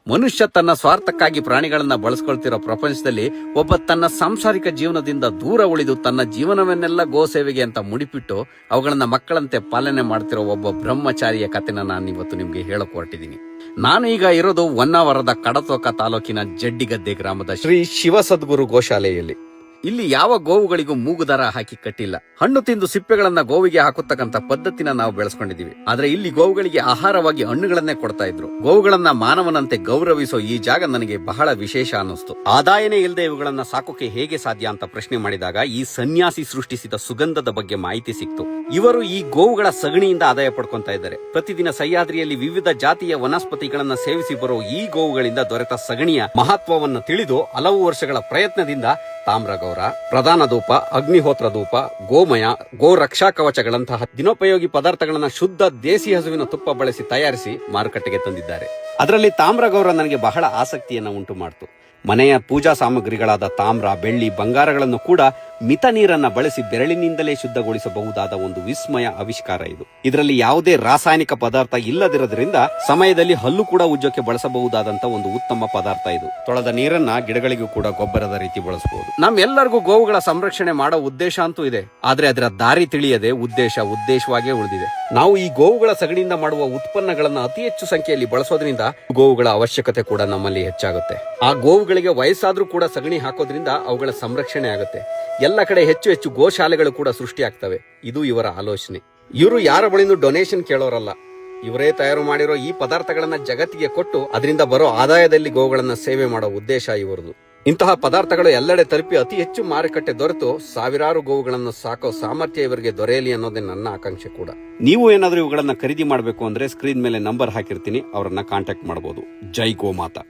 ಮನುಷ್ಯ ತನ್ನ ಸ್ವಾರ್ಥಕ್ಕಾಗಿ ಪ್ರಾಣಿಗಳನ್ನ ಬಳಸ್ಕೊಳ್ತಿರೋ ಪ್ರಪಂಚದಲ್ಲಿ ಒಬ್ಬ ತನ್ನ ಸಾಂಸಾರಿಕ ಜೀವನದಿಂದ ದೂರ ಉಳಿದು ತನ್ನ ಜೀವನವನ್ನೆಲ್ಲ ಗೋ ಸೇವೆಗೆ ಅಂತ ಮುಡಿಪಿಟ್ಟು ಅವುಗಳನ್ನ ಮಕ್ಕಳಂತೆ ಪಾಲನೆ ಮಾಡ್ತಿರೋ ಒಬ್ಬ ಬ್ರಹ್ಮಚಾರಿಯ ಕಥೆನ ನಾನು ಇವತ್ತು ನಿಮ್ಗೆ ಹೇಳಕ್ ಹೊರಟಿದ್ದೀನಿ. ನಾನು ಈಗ ಇರೋದು ಹೊನ್ನಾವರದ ಕಡತೋಕ ತಾಲೂಕಿನ ಜಡ್ಡಿಗದ್ದೆ ಗ್ರಾಮದ ಶ್ರೀ ಶಿವ ಸದ್ಗುರು ಗೋಶಾಲೆಯಲ್ಲಿ. ಇಲ್ಲಿ ಯಾವ ಗೋವುಗಳಿಗೂ ಮೂಗುದಾರ ಹಾಕಿ ಕಟ್ಟಿಲ್ಲ. ಹಣ್ಣು ತಿಂದು ಸಿಪ್ಪೆಗಳನ್ನ ಗೋವಿಗೆ ಹಾಕುತ್ತಕ್ಕಂತ ಪದ್ಧತಿನ ನಾವು ಬೆಳೆಸ್ಕೊಂಡಿದೀವಿ. ಆದ್ರೆ ಇಲ್ಲಿ ಗೋವುಗಳಿಗೆ ಆಹಾರವಾಗಿ ಹಣ್ಣುಗಳನ್ನೇ ಕೊಡ್ತಾ ಇದ್ರು. ಗೋವುಗಳನ್ನ ಮಾನವನಂತೆ ಗೌರವಿಸೋ ಈ ಜಾಗ ನನಗೆ ಬಹಳ ವಿಶೇಷ ಅನ್ನಿಸ್ತು. ಆದಾಯನೇ ಇಲ್ಲದೆ ಇವುಗಳನ್ನ ಸಾಕೋಕೆ ಹೇಗೆ ಸಾಧ್ಯ ಅಂತ ಪ್ರಶ್ನೆ ಮಾಡಿದಾಗ ಈ ಸನ್ಯಾಸಿ ಸೃಷ್ಟಿಸಿದ ಸುಗಂಧದ ಬಗ್ಗೆ ಮಾಹಿತಿ ಸಿಕ್ತು. ಇವರು ಈ ಗೋವುಗಳ ಸಗಣಿಯಿಂದ ಆದಾಯ ಪಡ್ಕೊಂತ ಇದ್ದಾರೆ. ಪ್ರತಿದಿನ ಸಹ್ಯಾದ್ರಿಯಲ್ಲಿ ವಿವಿಧ ಜಾತಿಯ ವನಸ್ಪತಿಗಳನ್ನ ಸೇವಿಸಿ ಬರೋ ಈ ಗೋವುಗಳಿಂದ ದೊರೆತ ಸಗಣಿಯ ಮಹತ್ವವನ್ನು ತಿಳಿದು ಹಲವು ವರ್ಷಗಳ ಪ್ರಯತ್ನದಿಂದ ತಾಮ್ರಗೌರ, ಪ್ರಧಾನ ಧೂಪ, ಅಗ್ನಿಹೋತ್ರ ಧೂಪ, ಗೋಮಯ, ಗೋ ರಕ್ಷಾ ಕವಚಗಳಂತಹ ದಿನೋಪಯೋಗಿ ಪದಾರ್ಥಗಳನ್ನ ಶುದ್ಧ ದೇಸಿ ಹಸುವಿನ ತುಪ್ಪ ಬಳಸಿ ತಯಾರಿಸಿ ಮಾರುಕಟ್ಟೆಗೆ ತಂದಿದ್ದಾರೆ. ಅದರಲ್ಲಿ ತಾಮ್ರಗೌರ ನನಗೆ ಬಹಳ ಆಸಕ್ತಿಯನ್ನ ಉಂಟು ಮಾಡಿತು. ಮನೆಯ ಪೂಜಾ ಸಾಮಗ್ರಿಗಳಾದ ತಾಮ್ರ, ಬೆಳ್ಳಿ, ಬಂಗಾರಗಳನ್ನು ಕೂಡ ಮಿತ ನೀರನ್ನ ಬಳಸಿ ಬೆರಳಿನಿಂದಲೇ ಶುದ್ಧಗೊಳಿಸಬಹುದಾದ ಒಂದು ವಿಸ್ಮಯ ಆವಿಷ್ಕಾರ ಇದು. ಇದರಲ್ಲಿ ಯಾವುದೇ ರಾಸಾಯನಿಕ ಪದಾರ್ಥ ಇಲ್ಲದಿರೋದ್ರಿಂದ ಸಮಯದಲ್ಲಿ ಹಲ್ಲು ಕೂಡ ಉಜ್ಜೋಕೆ ಬಳಸಬಹುದಾದಂತ ಒಂದು ಉತ್ತಮ ಪದಾರ್ಥ ಇದು. ತೊಳೆದ ನೀರನ್ನ ಗಿಡಗಳಿಗೂ ಕೂಡ ಗೊಬ್ಬರದ ರೀತಿ ಬಳಸಬಹುದು. ನಮ್ಮೆಲ್ಲರಿಗೂ ಗೋವುಗಳ ಸಂರಕ್ಷಣೆ ಮಾಡೋ ಉದ್ದೇಶ ಅಂತೂ ಇದೆ. ಆದ್ರೆ ಅದರ ದಾರಿ ತಿಳಿಯದೆ ಉದ್ದೇಶವಾಗೇ ಉಳಿದಿದೆ. ನಾವು ಈ ಗೋವುಗಳ ಸಗಣಿಯಿಂದ ಮಾಡುವ ಉತ್ಪನ್ನಗಳನ್ನ ಅತಿ ಹೆಚ್ಚು ಸಂಖ್ಯೆಯಲ್ಲಿ ಬಳಸೋದ್ರಿಂದ ಗೋವುಗಳ ಅವಶ್ಯಕತೆ ಕೂಡ ನಮ್ಮಲ್ಲಿ ಹೆಚ್ಚಾಗುತ್ತೆ. ಆ ಗೋವುಗಳಿಗೆ ವಯಸ್ಸಾದ್ರೂ ಕೂಡ ಸಗಣಿ ಹಾಕೋದ್ರಿಂದ ಅವುಗಳ ಸಂರಕ್ಷಣೆ ಆಗುತ್ತೆ. ಎಲ್ಲ ಕಡೆ ಹೆಚ್ಚು ಗೋಶಾಲೆಗಳು ಕೂಡ ಸೃಷ್ಟಿ ಆಗ್ತವೆ. ಇದು ಇವರ ಆಲೋಚನೆ. ಇವರು ಯಾರ ಬಳಿಂದ ಡೊನೇಷನ್ ಕೇಳೋರಲ್ಲ. ಇವರೇ ತಯಾರು ಮಾಡಿರೋ ಈ ಪದಾರ್ಥಗಳನ್ನ ಜಗತ್ತಿಗೆ ಕೊಟ್ಟು ಅದರಿಂದ ಬರೋ ಆದಾಯದಲ್ಲಿ ಗೋವುಗಳನ್ನ ಸೇವೆ ಮಾಡೋ ಉದ್ದೇಶ ಇವರದು. ಇಂತಹ ಪದಾರ್ಥಗಳು ಎಲ್ಲೆಡೆ ತಲುಪಿ ಅತಿ ಹೆಚ್ಚು ಮಾರುಕಟ್ಟೆ ದೊರೆತು ಸಾವಿರಾರು ಗೋವುಗಳನ್ನು ಸಾಕೋ ಸಾಮರ್ಥ್ಯ ಇವರಿಗೆ ದೊರೆಯಲಿ ಅನ್ನೋದೇ ನನ್ನ ಆಕಾಂಕ್ಷೆ ಕೂಡ. ನೀವು ಏನಾದ್ರೂ ಇವುಗಳನ್ನ ಖರೀದಿ ಮಾಡಬೇಕು ಅಂದ್ರೆ ಸ್ಕ್ರೀನ್ ಮೇಲೆ ನಂಬರ್ ಹಾಕಿರ್ತೀನಿ, ಅವರನ್ನ ಕಾಂಟ್ಯಾಕ್ಟ್ ಮಾಡಬಹುದು. ಜೈ ಗೋಮಾತಾ.